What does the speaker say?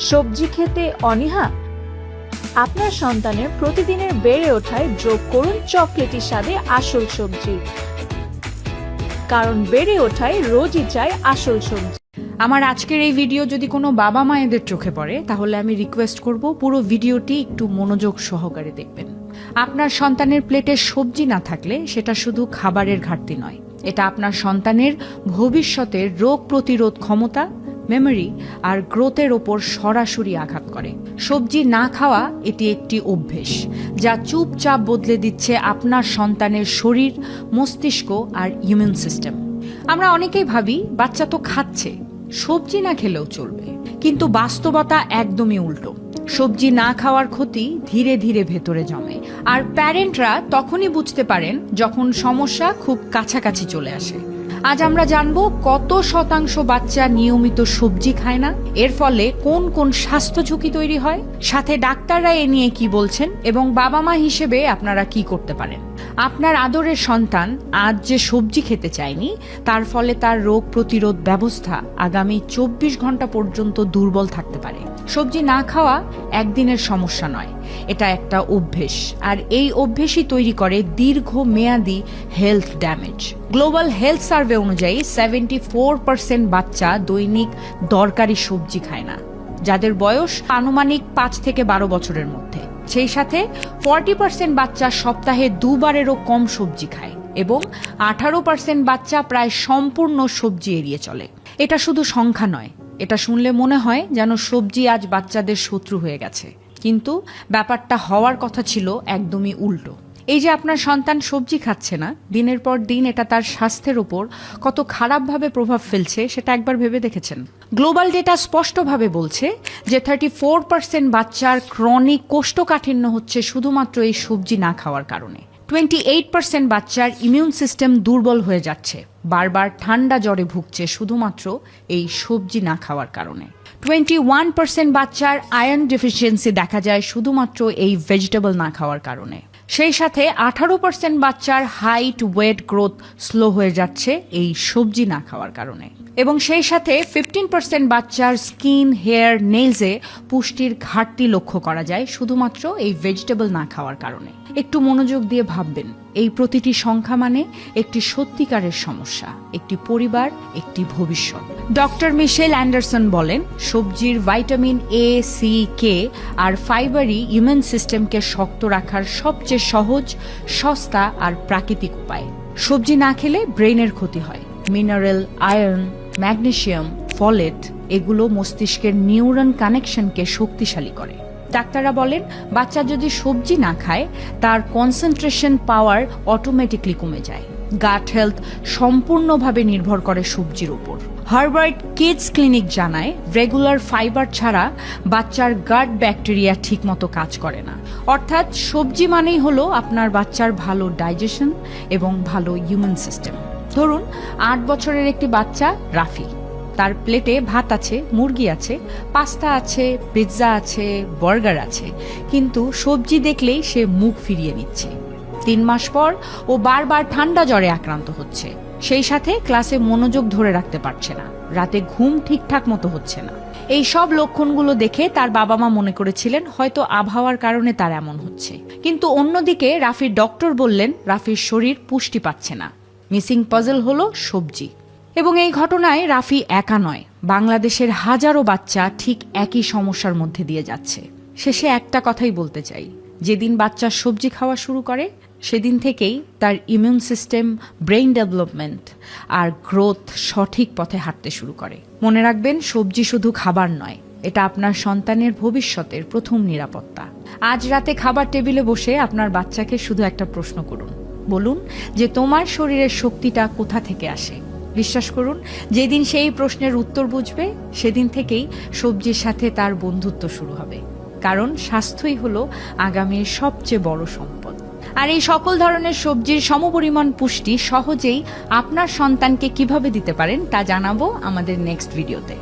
সবজি খেতে অনীহা? আপনার সন্তানের প্রতিদিনের বেড়ে ওঠায় যোগ করুন চকলেটি স্বাদে আসল সবজি, কারণ বেড়ে ওঠায় রোজই চাই আসল সবজি। আমার আজকের এই ভিডিও যদি কোনো বাবা মায়েদের চোখে পড়ে, তাহলে আমি রিকোয়েস্ট করব পুরো ভিডিওটি একটু মনোযোগ সহকারে দেখবেন। আপনার সন্তানের প্লেটে সবজি না থাকলে সেটা শুধু খাবারের ঘাটতি নয়, এটা আপনার সন্তানের ভবিষ্যতের রোগ প্রতিরোধ ক্ষমতা, মেমোরি আর গ্রোথের ওপর সরাসরি আঘাত করে। সবজি না খাওয়া এটি একটি অভ্যেস যা চুপচাপ বদলে দিচ্ছে আপনার সন্তানের শরীর, মস্তিষ্ক আর ইমিউন সিস্টেম। আমরা অনেকেই ভাবি বাচ্চা তো খাচ্ছে, সবজি না খেলেও চলবে, কিন্তু বাস্তবতা একদমই উল্টো। সবজি না খাওয়ার ক্ষতি ধীরে ধীরে ভেতরে জমে, আর প্যারেন্টরা তখনই বুঝতে পারেন যখন সমস্যা খুব কাছাকাছি চলে আসে। আজ আমরা জানবো কত শতাংশ বাচ্চা নিয়মিত সবজি খায় না, এর ফলে কোন কোন স্বাস্থ্য ঝুঁকি তৈরি হয়, সাথে ডাক্তাররা এ নিয়ে কি বলছেন এবং বাবা মা হিসেবে আপনারা কি করতে পারেন। আপনার আদরের সন্তান আজ যে সবজি খেতে চায়নি, তার ফলে তার রোগ প্রতিরোধ ব্যবস্থা আগামী 24 ঘন্টা পর্যন্ত দুর্বল থাকতে পারে। সবজি না খাওয়া একদিনের সমস্যা নয়, এটা একটা অভ্যেস, আর এই অভ্যেসই তৈরি করে দীর্ঘমেয়াদী health damage. Global health survey অনুযায়ী 74% বাচ্চা দৈনিক দরকারি সবজি খায় না, যাদের বয়স আনুমানিক 5 থেকে 12 বছরের মধ্যে। সেই সাথে 40% বাচ্চা সপ্তাহে 2 বারেরও কম সবজি খায় এবং 18% বাচ্চা প্রায় সম্পূর্ণ সবজি এড়িয়ে চলে। এটা শুধু সংখ্যা নয়, এটা শুনলে মনে হয় যেন সবজি আজ বাচ্চাদের শত্রু হয়ে গেছে, কিন্তু ব্যাপারটা হওয়ার কথা ছিল একদমই উল্টো। এই যে আপনার সন্তান সবজি খাচ্ছে না, দিনের পর দিন এটা তার স্বাস্থ্যের উপর কত খারাপভাবে প্রভাব ফেলছে সেটা একবার ভেবে দেখেছেন? গ্লোবাল ডেটা স্পষ্টভাবে বলছে যে 34% বাচ্চার ক্রনিক কোষ্ঠকাঠিন্য হচ্ছে শুধুমাত্র এই সবজি না খাওয়ার কারণে। 28% বাচ্চার ইমিউন সিস্টেম দুর্বল হয়ে যাচ্ছে, বারবার ঠান্ডা জ্বরে ভুগছে শুধুমাত্র এই সবজি না খাওয়ার কারণে। 21% বাচ্চার আয়রন ডেফিসিয়েন্সি দেখা যায় শুধুমাত্র এই ভেজিটেবল না খাওয়ার কারণে। সেই সাথে 18% বাচ্চার হাইট, ওয়েট, গ্রোথ স্লো হয়ে যাচ্ছে এই সবজি না খাওয়ার কারণে। এবং সেই সাথে 15% বাচ্চার স্কিন, হেয়ার, নেইলসে পুষ্টির ঘাটতি লক্ষ্য করা যায় শুধুমাত্র এই ভেজিটেবল না খাওয়ার কারণে। একটু মনোযোগ দিয়ে ভাববেন, এই প্রতিটি সংখ্যা মানে একটি সত্যিকারের সমস্যা, একটি পরিবার, একটি ভবিষ্যৎ। ডক্টর মিশেল অ্যান্ডারসন বলেন, সবজির ভাইটামিন এ, সি, কে আর ফাইবারই ইমিউন সিস্টেমকে শক্ত রাখার সবচেয়ে সহজ, সস্তা আর প্রাকৃতিক উপায়। সবজি না খেলে ব্রেনের ক্ষতি হয়। মিনারেল, আয়রন, ম্যাগনেসিয়াম, ফলেট এগুলো মস্তিষ্কের নিউরন কানেকশনকে শক্তিশালী করে। ডাক্তাররা বলেন, বাচ্চা যদি সবজি না খায় তার কনসেন্ট্রেশন পাওয়ার অটোমেটিকলি কমে যায়। গাট হেলথ সম্পূর্ণভাবে নির্ভর করে সবজির উপর। হার্ভার্ড কিডস ক্লিনিক জানায়, রেগুলার ফাইবার ছাড়া বাচ্চার গাট ব্যাকটেরিয়া ঠিকমতো কাজ করে না। অর্থাৎ সবজি মানেই হলো আপনার বাচ্চার ভালো ডাইজেশন এবং ভালো ইমিউন সিস্টেম। ধরুন 8 বছরের একটি বাচ্চা রাফি, তার প্লেটে ভাত আছে, মুরগি আছে, পাস্তা আছে, পিৎজা আছে, বার্গার আছে, কিন্তু সবজি দেখলেই সে মুখ ফিরিয়ে নিচ্ছে। 3 মাস পর ও বারবার ঠান্ডা জ্বরে আক্রান্ত হচ্ছে, সেই সাথে ক্লাসে মনোযোগ ধরে রাখতে পারছে না, রাতে ঘুম ঠিকঠাক মতো হচ্ছে না। এই সব লক্ষণগুলো দেখে তার বাবা মা মনে করেছিলেন হয়তো আবহাওয়ার কারণে তার এমন হচ্ছে, কিন্তু অন্যদিকে রাফির ডক্টর বললেন রাফির শরীর পুষ্টি পাচ্ছে না। মিসিং পাজল হলো সবজি। এবং এই ঘটনায় রাফি একা নয়, বাংলাদেশের হাজারো বাচ্চা ঠিক একই সমস্যার মধ্যে দিয়ে যাচ্ছে। শেষে একটা কথাই বলতে চাই, যেদিন বাচ্চা সবজি খাওয়া শুরু করে সেদিন থেকেই তার ইমিউন সিস্টেম, ব্রেইন ডেভেলপমেন্ট আর গ্রোথ সঠিক পথে হাঁটতে শুরু করে। মনে রাখবেন, সবজি শুধু খাবার নয়, এটা আপনার সন্তানের ভবিষ্যতের প্রথম নিরাপত্তা। আজ রাতে খাবার টেবিলে বসে আপনার বাচ্চাকে শুধু একটা প্রশ্ন করুন, বলুন যে তোমার শরীরের শক্তিটা কোথা থেকে আসে। বিশ্বাস করুন, যেদিন সেই প্রশ্নের উত্তর বুঝবে সেদিন থেকেই সবজির সাথে তার বন্ধুত্ব শুরু হবে, কারণ স্বাস্থ্যই হলো আগামীর সবচেয়ে বড় সম্পদ। আর এই সকল ধরনের সবজির সমপরিমাণ পুষ্টি সহজেই আপনার সন্তানকে কিভাবে দিতে পারেন তা জানাবো আমাদের নেক্সট ভিডিওতে।